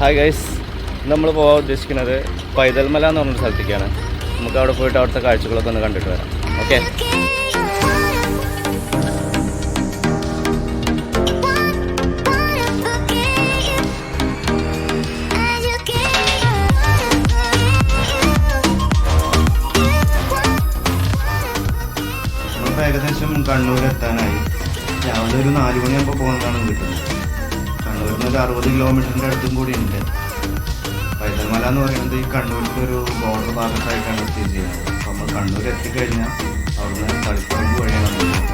Hi guys, നമ്മൾ പോകാൻ ഉദ്ദേശിക്കുന്നത് പൈതൽ മല എന്ന് പറഞ്ഞൊരു സ്ഥലത്തേക്കാണ്. നമുക്ക് അവിടെ പോയിട്ട് അവിടുത്തെ കാഴ്ചകളൊക്കെ ഒന്ന് കണ്ടിട്ട് വരാം. ഓക്കെ, നമുക്ക് ഏകദേശം കണ്ണൂർ എത്താനായി. രാവിലെ ഒരു 4 മണിയാകുമ്പോൾ പോകുന്നതാണ് വീട്ടിൽ. കണ്ണൂരിൽ നിന്ന് ഒരു 60 കിലോമീറ്ററിൻ്റെ അടുത്തും കൂടി ഉണ്ട്. പൈതൽ മല എന്ന് പറയുന്നത് ഈ കണ്ണൂരിൻ്റെ ഒരു ബോർഡർ ഭാഗത്തായിട്ടാണ് സ്ഥിതി ചെയ്യുന്നത്. അപ്പോൾ നമ്മൾ കണ്ണൂർ എത്തിക്കഴിഞ്ഞാൽ അവിടുന്ന് തളിപ്പറമ്പ് വഴിയാണ് നമ്മൾ പോകുന്നത്.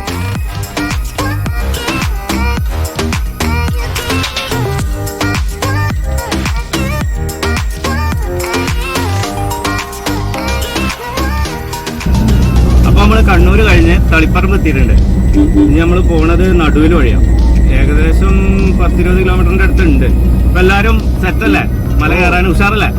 അപ്പോൾ നമ്മൾ കണ്ണൂർ കഴിഞ്ഞ് തളിപ്പറമ്പ് എത്തിയിട്ടുണ്ട്. ഇനി നമ്മൾ പോണത് നടുവിൽ വഴിയാണ്. ഏകദേശം 10-20 കിലോമീറ്ററിന്റെ അടുത്തുണ്ട്. അപ്പൊ എല്ലാരും സെറ്റല്ലേ? മല കയറാൻ ഉഷാറല്ലേ?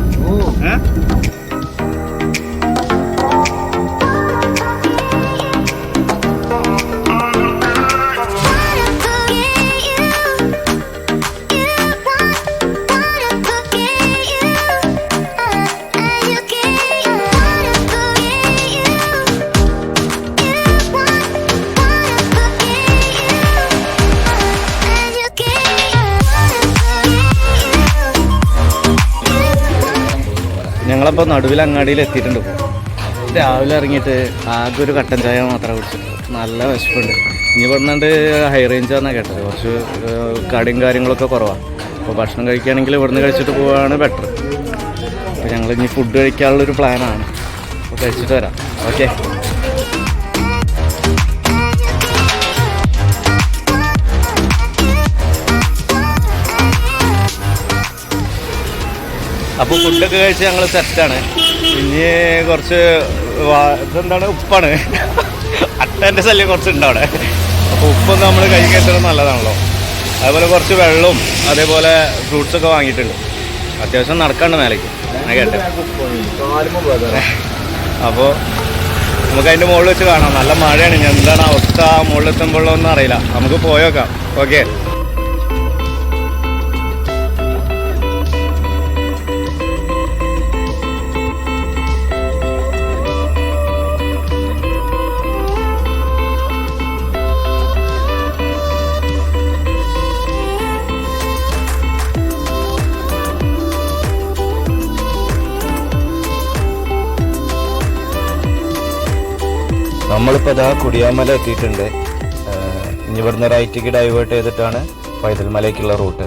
ഞങ്ങളപ്പോൾ നടുവിൽ അങ്ങാടിയിൽ എത്തിയിട്ടുണ്ട്. രാവിലെ ഇറങ്ങിയിട്ട് ആകെ ഒരു കട്ടൻ ചായ മാത്രമേ കുടിച്ചിട്ടുള്ളൂ. നല്ല വിശപ്പുണ്ട്. ഇനി പറഞ്ഞാണ്ട് ഹൈ റേഞ്ചാണെന്നാണ് കേട്ടത്. കുറച്ച് കടയും കാര്യങ്ങളൊക്കെ കുറവാണ്. അപ്പോൾ ഭക്ഷണം കഴിക്കുകയാണെങ്കിൽ ഇവിടുന്ന് കഴിച്ചിട്ട് പോവുകയാണ് ബെറ്റർ. അപ്പോൾ ഞങ്ങൾ ഇനി ഫുഡ് കഴിക്കാനുള്ളൊരു പ്ലാനാണ്. അപ്പോൾ കഴിച്ചിട്ട് വരാം. ഓക്കെ, അപ്പോൾ ഫുഡൊക്കെ കഴിച്ച് ഞങ്ങൾ സെറ്റാണ്. ഇനി കുറച്ച് ഇതെന്താണ്, ഉപ്പാണ്. അട്ടേൻ്റെ ശല്യം കുറച്ചുണ്ട് അവിടെ. അപ്പോൾ ഉപ്പൊക്കെ നമ്മൾ കൈ കയറ്റുന്നത് നല്ലതാണല്ലോ. അതുപോലെ കുറച്ച് വെള്ളവും അതേപോലെ ഫ്രൂട്ട്സൊക്കെ വാങ്ങിയിട്ടുണ്ട്. അത്യാവശ്യം നടക്കാണ്ട് മേലേക്ക് ഞാൻ കേട്ടെ. അപ്പോൾ നമുക്ക് അതിൻ്റെ മുകളിൽ വെച്ച് കാണാം. നല്ല മഴയാണ്. ഇനി എന്താണ് അവസ്ഥ മുകളിലെത്തുമ്പോഴൊന്നും അറിയില്ല. നമുക്ക് പോയേക്കാം. ഓക്കെ, നമ്മളിപ്പോൾ ഇതാ കുടിയാമല എത്തിയിട്ടുണ്ട്. ഇനി ഇവിടുന്ന് റൈറ്റിക്ക് ഡൈവേർട്ട് ചെയ്തിട്ടാണ് പൈതൽ മലയ്ക്കുള്ള റൂട്ട്.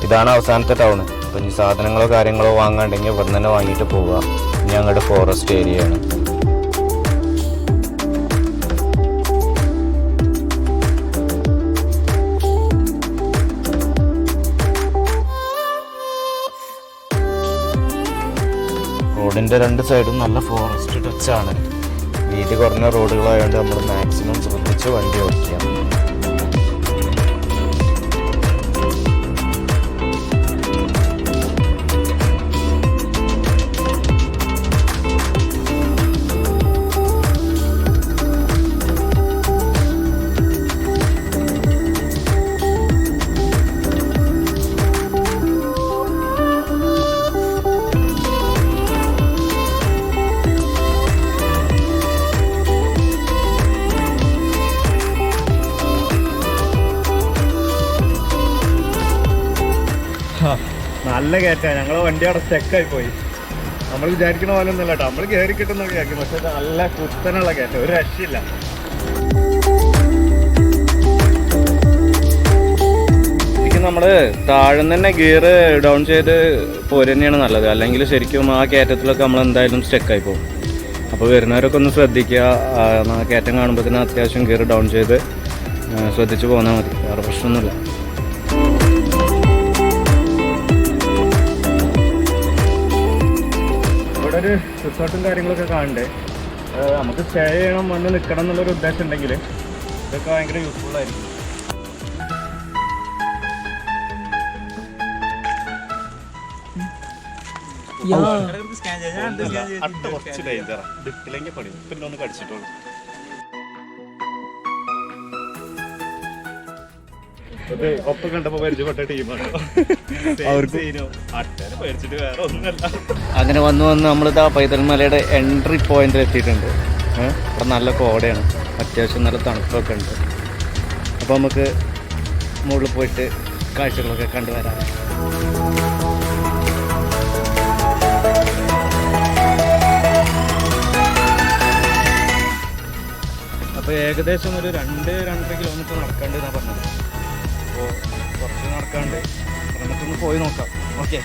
ഇതാണ് അവസാനത്തെ ടൗൺ. അപ്പോൾ ഇനി സാധനങ്ങളോ കാര്യങ്ങളോ വാങ്ങാണ്ടെങ്കിൽ ഇവിടുന്ന് തന്നെ വാങ്ങിയിട്ട് പോവുക. ഇനി അങ്ങോട്ട് ഫോറസ്റ്റ് ഏരിയയാണ്. റോഡിൻ്റെ 2 സൈഡും നല്ല ഫോറസ്റ്റ് ടച്ചാണ്. വീതി കുറഞ്ഞ റോഡുകളായതുകൊണ്ട് നമ്മൾ മാക്സിമം ശ്രദ്ധിച്ച് വണ്ടി ഓടിക്കുക. നല്ല കയറ്റാണ്. ഞങ്ങൾ വണ്ടി അവിടെ സ്റ്റക്കായി പോയി. നമ്മൾ വിചാരിക്കണ പോലെ ഒന്നുമല്ല കേട്ടോ. നമ്മൾ കയറി കിട്ടുന്നൊക്കെ ആക്കി. പക്ഷെ നല്ല കുത്തനുള്ള കയറ്റം, ഒരു രക്ഷയില്ല. ശരിക്കും നമ്മൾ താഴെ തന്നെ ഗിയർ ഡൗൺ ചെയ്ത് പോര് തന്നെയാണ് നല്ലത്. അല്ലെങ്കിൽ ശരിക്കും ആ കയറ്റത്തിലൊക്കെ നമ്മൾ എന്തായാലും സ്റ്റക്കായി പോകും. അപ്പോൾ വരുന്നവരൊക്കെ ഒന്ന് ശ്രദ്ധിക്കുക. കയറ്റം കാണുമ്പോൾ തന്നെ അത്യാവശ്യം ഗിയർ ഡൗൺ ചെയ്ത് ശ്രദ്ധിച്ച് പോന്നാൽ മതി. വേറെ പ്രശ്നമൊന്നുമില്ല. നല്ലൊരു റിസോർട്ടും കാര്യങ്ങളൊക്കെ കാണണ്ടേ. നമുക്ക് സ്റ്റേ ചെയ്യണം, വന്ന് നിൽക്കണം എന്നുള്ളൊരു ഉദ്ദേശം ഉണ്ടെങ്കിൽ ഇതൊക്കെ ഭയങ്കര യൂസ്ഫുള്ളായിരിക്കും. കുറച്ച് ഡേഞ്ചറാ, ദിക്കില്ലെങ്കിൽ പണി പിന്നെ ഒന്ന് കടിച്ചിട്ടുള്ളൂ. ഒപ്പം കണ്ടപ്പോ പരിചയപ്പെട്ട ടീമാണ്. അങ്ങനെ വന്ന് നമ്മളിതാ പൈതൽ മലയുടെ എൻട്രി പോയിന്റിൽ എത്തിയിട്ടുണ്ട്. ഇവിടെ നല്ല കോടയാണ്, അത്യാവശ്യം നല്ല തണുപ്പൊക്കെ ഉണ്ട്. അപ്പോൾ നമുക്ക് മുകളിൽ പോയിട്ട് കാഴ്ചകളൊക്കെ കണ്ടുവരാം. അപ്പോൾ ഏകദേശം ഒരു 2-2.5 കിലോമീറ്റർ നടക്കാണ്ട് എന്നാണ് പറഞ്ഞത്. അപ്പോൾ കുറച്ച് നടക്കാണ്ട് നമുക്കൊന്ന് പോയി നോക്കാം. ഓക്കെ.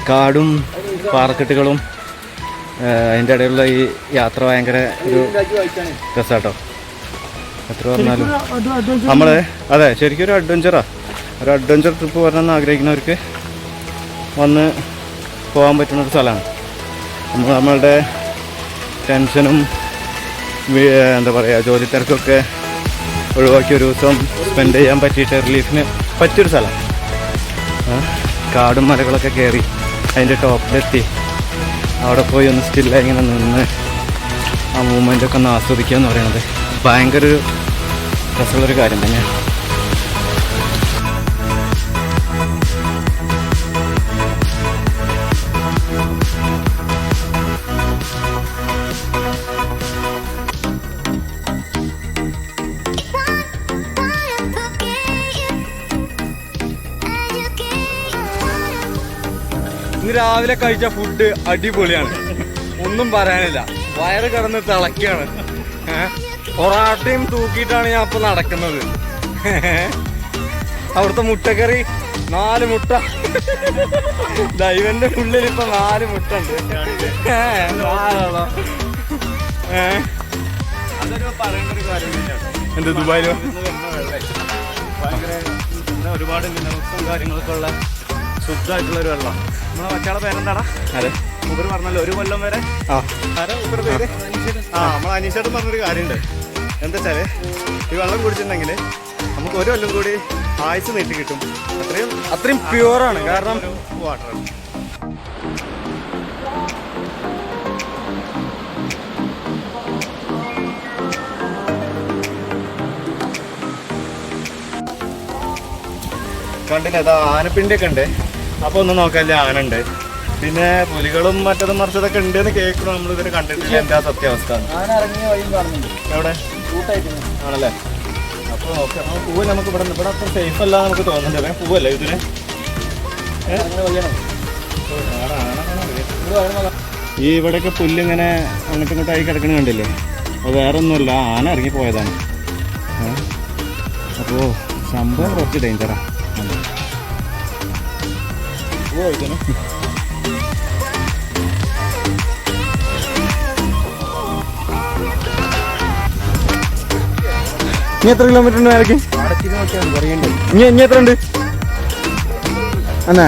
കാടും പാറക്കെട്ടുകളും അതിൻ്റെ ഇടയിലുള്ള ഈ യാത്ര ഭയങ്കര ഒരു രസമാട്ടോ. എത്ര പറഞ്ഞാലും അതെ ശരിക്കും ഒരു അഡ്വഞ്ചർ ട്രിപ്പ് വരണമെന്ന് ആഗ്രഹിക്കുന്നവർക്ക് വന്ന് പോകാൻ പറ്റുന്നൊരു സ്ഥലമാണ്. നമ്മളുടെ ടെൻഷനും എന്താ പറയുക ജോലി തിരക്കൊക്കെ ഒഴിവാക്കി ഒരു ദിവസം സ്പെൻഡ് ചെയ്യാൻ പറ്റിയിട്ട് റിലീഫിന് പറ്റിയൊരു സ്ഥലം. കാടും മലകളൊക്കെ കയറി അതിൻ്റെ ടോപ്പിലെത്തി അവിടെ പോയി ഒന്ന് സ്റ്റില്ലായി ഇങ്ങനെ നിന്ന് ആ മൂമെൻ്റൊക്കെ ഒന്ന് ആസ്വദിക്കുക എന്ന് പറയുന്നത് ഭയങ്കര ഒരു രസമുള്ളൊരു കാര്യം തന്നെയാണ്. ഇന്ന് രാവിലെ കഴിച്ച ഫുഡ് അടിപൊളിയാണ്, ഒന്നും പറയാനില്ല. വയറ് കിടന്ന് തിളക്കാണ്. പൊറാട്ടയും തൂക്കിയിട്ടാണ് ഞാൻ ഇപ്പൊ നടക്കുന്നത്. അവിടുത്തെ മുട്ടക്കറി 4 മുട്ട, ദൈവന്റെ ഉള്ളിൽ ഇപ്പൊ 4 മുട്ട ഉണ്ട്. എന്ത് ദുബായിലോ ഒരുപാട് മിനറൽസും കാര്യങ്ങളൊക്കെ ഉള്ള ശുദ്ധമായിട്ടുള്ളൊരു വെള്ളം. നമ്മളെ മറ്റാളെ പേരെന്താടാ? അതെ മൂപ്പര് പറഞ്ഞല്ലോ 1 കൊല്ലം വരെ. മൂപ്പര് പേര് നമ്മളെ അനീഷേട്ടൻ പറഞ്ഞൊരു കാര്യമുണ്ട്. എന്താ വെച്ചാല് ഈ വെള്ളം കുടിച്ചിട്ടുണ്ടെങ്കിൽ നമുക്ക് 1 കൊല്ലം കൂടി ആയുസ് നീട്ടി കിട്ടും. അത്രയും പ്യുവറാണ്. കാരണം വാട്ടറാണ്. കണ്ടില്ല, അതാ ആനപ്പിണ്ടിയൊക്കെ ഉണ്ട്. അപ്പോൾ ഒന്നും നോക്കാനില്ല, ആന ഉണ്ട്. പിന്നെ പുലികളും മറ്റതും മറിച്ചതൊക്കെ ഉണ്ട് എന്ന് കേൾക്കണം. നമ്മളിതിന് കണ്ടിട്ടില്ല എന്താ സത്യാവസ്ഥ. എവിടെ ആണല്ലേ? അപ്പോൾ നോക്കാം. പൂവ് നമുക്ക് ഇവിടെ അത്ര സേഫ് അല്ല നമുക്ക് തോന്നുന്നുണ്ട്. പൂവല്ലേ ഇതിന്? ഈ ഇവിടെയൊക്കെ പുല്ലിങ്ങനെ അങ്ങോട്ടും ഇങ്ങോട്ടായി കിടക്കണ കണ്ടില്ലേ? അത് വേറെ ഒന്നുമല്ല, ആന ഇറങ്ങിപ്പോയതാണ്. അപ്പോൾ സംഭവം കുറച്ച് ഡേഞ്ചറാ. ഇനി എത്ര കിലോമീറ്റർ ഉണ്ട് മേലേക്ക്? ഇനി എത്ര ഉണ്ട് എന്നാ?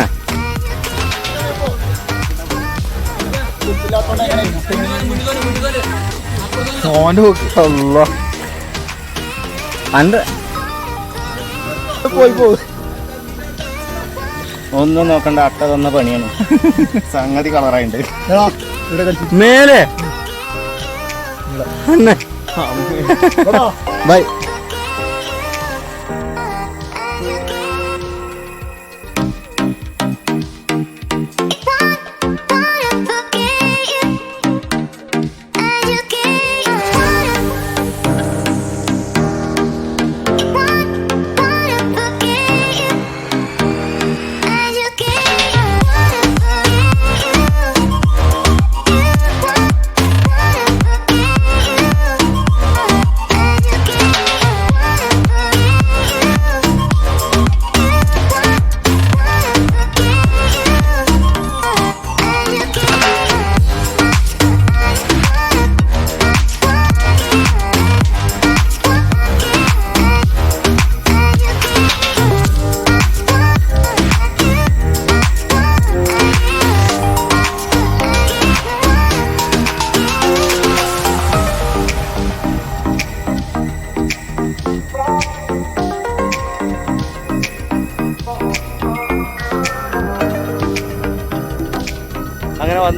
പോയി ഒന്നും നോക്കണ്ട, അട്ട തന്ന പണിയാണ്. സംഗതി കളറായിണ്ട് മേലെ. ബൈ.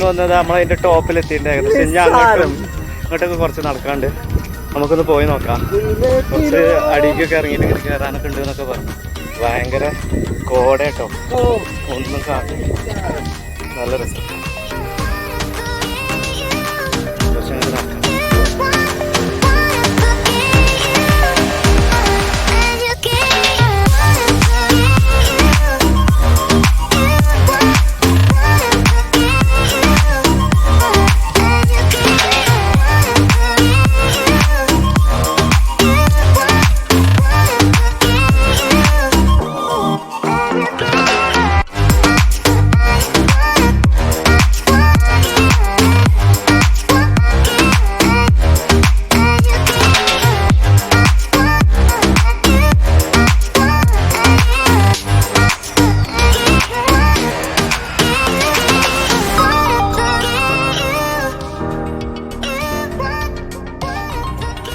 വന്ന് നമ്മളതിൻ്റെ ടോപ്പിലെത്തിയിട്ട് ഏകദേശം ഇനി അങ്ങോട്ടൊക്കെ കുറച്ച് നടക്കാണ്ട് നമുക്കൊന്ന് പോയി നോക്കാം. കുറച്ച് അടിക്കൊക്കെ ഇറങ്ങിയിട്ട് ഇങ്ങനെ കയറാനൊക്കെ ഉണ്ട് എന്നൊക്കെ പറഞ്ഞു. ഭയങ്കര കോട കേട്ടോ, ഒന്നും കാണില്ല. നല്ല രസം. പക്ഷെ അങ്ങനെ നടക്കാം.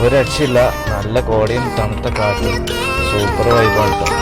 ഒരു രക്ഷയില്ല. നല്ല കോടയും തണുത്ത കാറ്റും സൂപ്പർ വൈബാണ് കേട്ടോ.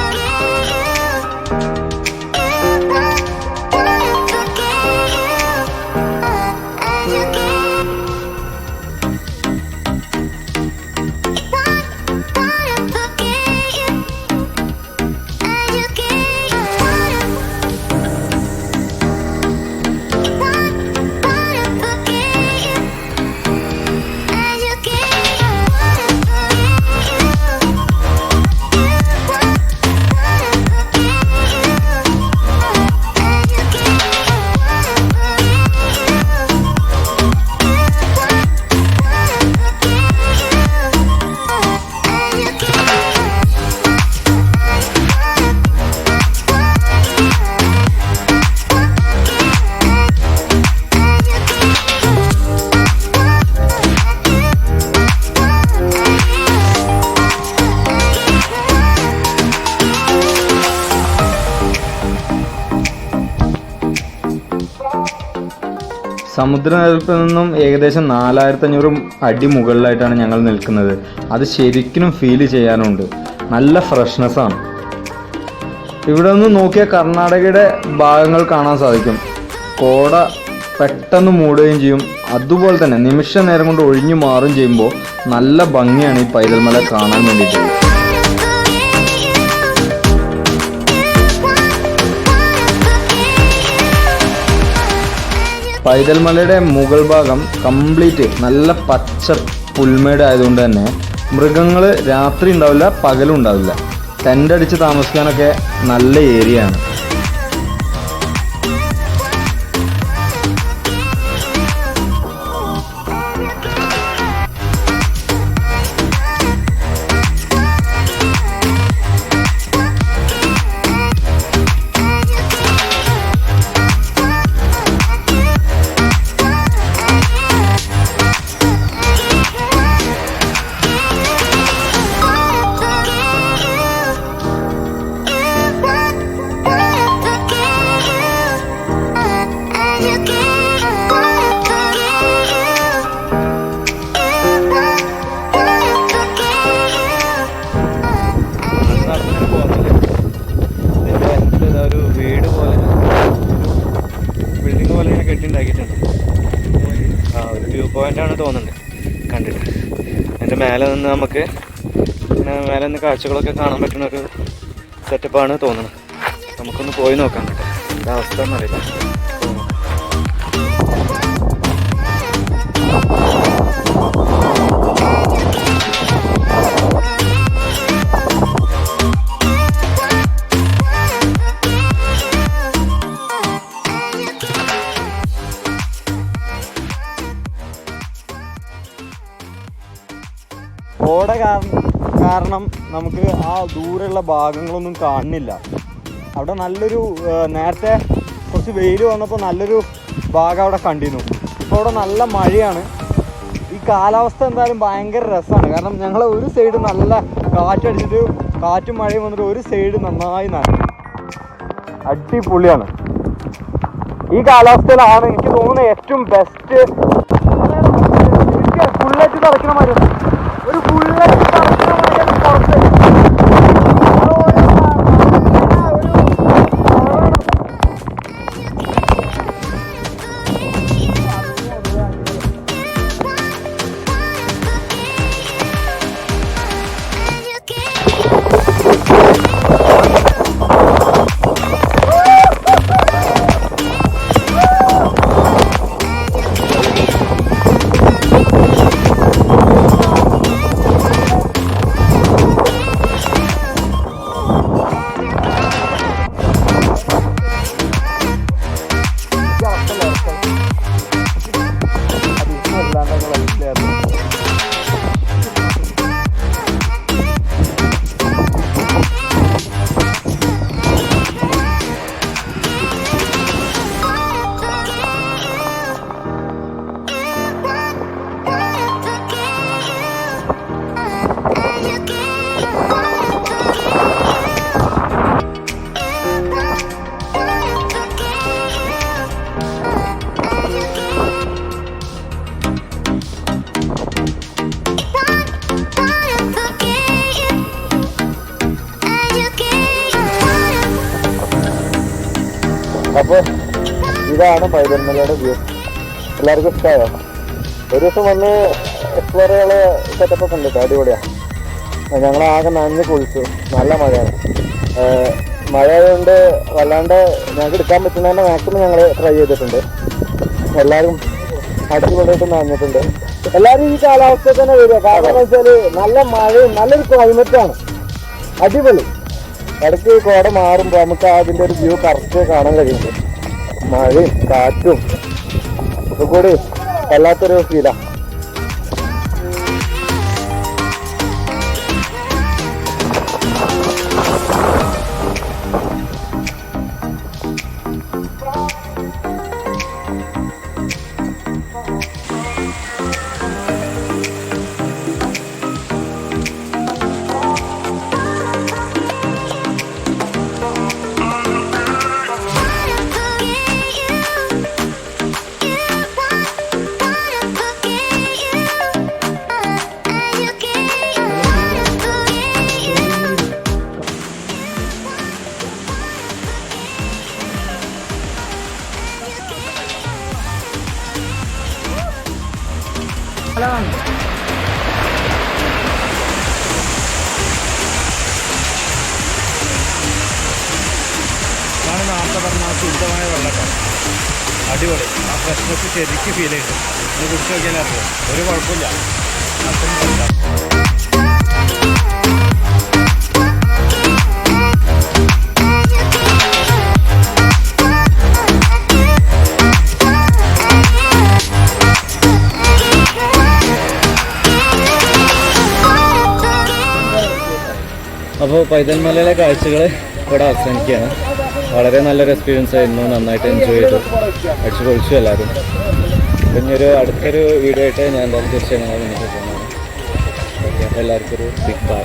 സമുദ്രനിരപ്പിൽ നിന്നും ഏകദേശം 4500 അടി മുകളിലായിട്ടാണ് ഞങ്ങൾ നിൽക്കുന്നത്. അത് ശരിക്കും ഫീൽ ചെയ്യാനുണ്ട്. നല്ല ഫ്രഷ്നെസ്സാണ്. ഇവിടെ നിന്ന് നോക്കിയാൽ കർണാടകയുടെ ഭാഗങ്ങൾ കാണാൻ സാധിക്കും. കോട പെട്ടെന്ന് മൂടുകയും ചെയ്യും. അതുപോലെ തന്നെ നിമിഷ നേരം കൊണ്ട് ഒഴിഞ്ഞു മാറുകയും ചെയ്യുമ്പോൾ നല്ല ഭംഗിയാണ് ഈ പൈതൽ മല കാണാൻ വേണ്ടിയിട്ട്. പൈതൽ മലയുടെ മുകൾ ഭാഗം കംപ്ലീറ്റ് നല്ല പച്ച പുൽമേട് ആയതുകൊണ്ട് തന്നെ മൃഗങ്ങൾ രാത്രി ഉണ്ടാവില്ല, പകലും ഉണ്ടാവില്ല. ടെൻ്റ് അടിച്ച് താമസിക്കാനൊക്കെ നല്ല ഏരിയ ആണ്. പോയിന്റാണ് തോന്നുന്നുണ്ട് കണ്ടിട്ട്. അതിൻ്റെ മേലെ നിന്ന് നമുക്ക് മേലെ നിന്ന് കാഴ്ചകളൊക്കെ കാണാൻ പറ്റുന്ന ഒരു സെറ്റപ്പാണ് തോന്നുന്നത്. നമുക്കൊന്ന് പോയി നോക്കാം കേട്ടോ, എന്താ അവസ്ഥ എന്നറിയില്ല. കോട കാരണം നമുക്ക് ആ ദൂരെയുള്ള ഭാഗങ്ങളൊന്നും കാണുന്നില്ല. അവിടെ നല്ലൊരു നേരത്തെ കുറച്ച് വെയിൽ വന്നപ്പോൾ നല്ലൊരു ഭാഗം അവിടെ കണ്ടിരുന്നു. ഇപ്പോൾ അവിടെ നല്ല മഴയാണ്. ഈ കാലാവസ്ഥ എന്തായാലും ഭയങ്കര രസമാണ്. കാരണം ഞങ്ങൾ ഒരു സൈഡ് നല്ല കാറ്റടിച്ചിട്ട് കാറ്റും മഴയും വന്നിട്ട് ഒരു സൈഡ് നന്നായി നനഞ്ഞു. അടിപൊളിയാണ്. ഈ കാലാവസ്ഥയിലാണ് എനിക്ക് തോന്നുന്നത് ഏറ്റവും ബെസ്റ്റ്. ബുള്ളറ്റ് തറയ്ക്കണ മാതിരി ഒരു ബുള്ളറ്റ് തറയ്ക്കണ മാതിരി പുറത്ത് അപ്പോൾ ഇതാണ് പൈതൽ മലയുടെ വ്യൂ. എല്ലാവർക്കും ഇഷ്ടമായോ? ഒരു ദിവസം വന്ന് എക്സ്പ്ലോർ ചെയ്യാനുള്ള സെറ്റപ്പൊക്കെ ഉണ്ട് കേട്ടോ, അടിപൊളിയാണ്. ഞങ്ങളാകെ നനഞ്ഞ് കുളിച്ചു, നല്ല മഴയാണ്. മഴ ആയതുകൊണ്ട് വല്ലാണ്ട് ഞങ്ങൾക്ക് എടുക്കാൻ പറ്റുന്നതിൻ്റെ മാക്സിമം ഞങ്ങൾ ട്രൈ ചെയ്തിട്ടുണ്ട്. എല്ലാവരും അടിപൊളിയായിട്ട് നനഞ്ഞിട്ടുണ്ട്. എല്ലാവരും ഈ കാലാവസ്ഥ തന്നെ വരിക. കാരണം എന്ന് വെച്ചാൽ നല്ല മഴയും നല്ലൊരു ക്ലൈമറ്റാണ്, അടിപൊളി. ഇടയ്ക്ക് കോട മാറുമ്പോൾ നമുക്ക് അതിൻ്റെ ഒരു വ്യൂ കറക്റ്റ് കാണാൻ കഴിയുന്നുണ്ട്. മഴയും കാറ്റും ഒക്കെ കൂടി വല്ലാത്തൊരു ഫീലാണ്. ഇതാണ് നേരത്തെ പറഞ്ഞ ആ ശുദ്ധമായ വെള്ളക്കാണ്, അടിപൊളി. ആ ഫ്രഷ്നെസ് ശരിക്കും ഫീൽ ചെയ്തു. ഒന്ന് കുടിച്ച് നോക്കിയാലേ അറിയാം, ഒരു കുഴപ്പമില്ല. അപ്പോൾ പൈതൽ മലയിലെ കാഴ്ചകൾ ഇവിടെ അവസാനിക്കുകയാണ്. വളരെ നല്ലൊരു എക്സ്പീരിയൻസ് ആയിരുന്നു, നന്നായിട്ട് എൻജോയ് ചെയ്തു, അടിച്ചു പൊളിച്ചു എല്ലാവരും. പിന്നെ അടുത്തൊരു വീഡിയോ ആയിട്ട് ഞാൻ എന്തായാലും തീർച്ചയായും നിങ്ങൾക്ക് പോകുന്നതാണ്. ഓക്കെ, അപ്പോൾ എല്ലാവർക്കും ഒരു ബിഗ് ബൈ.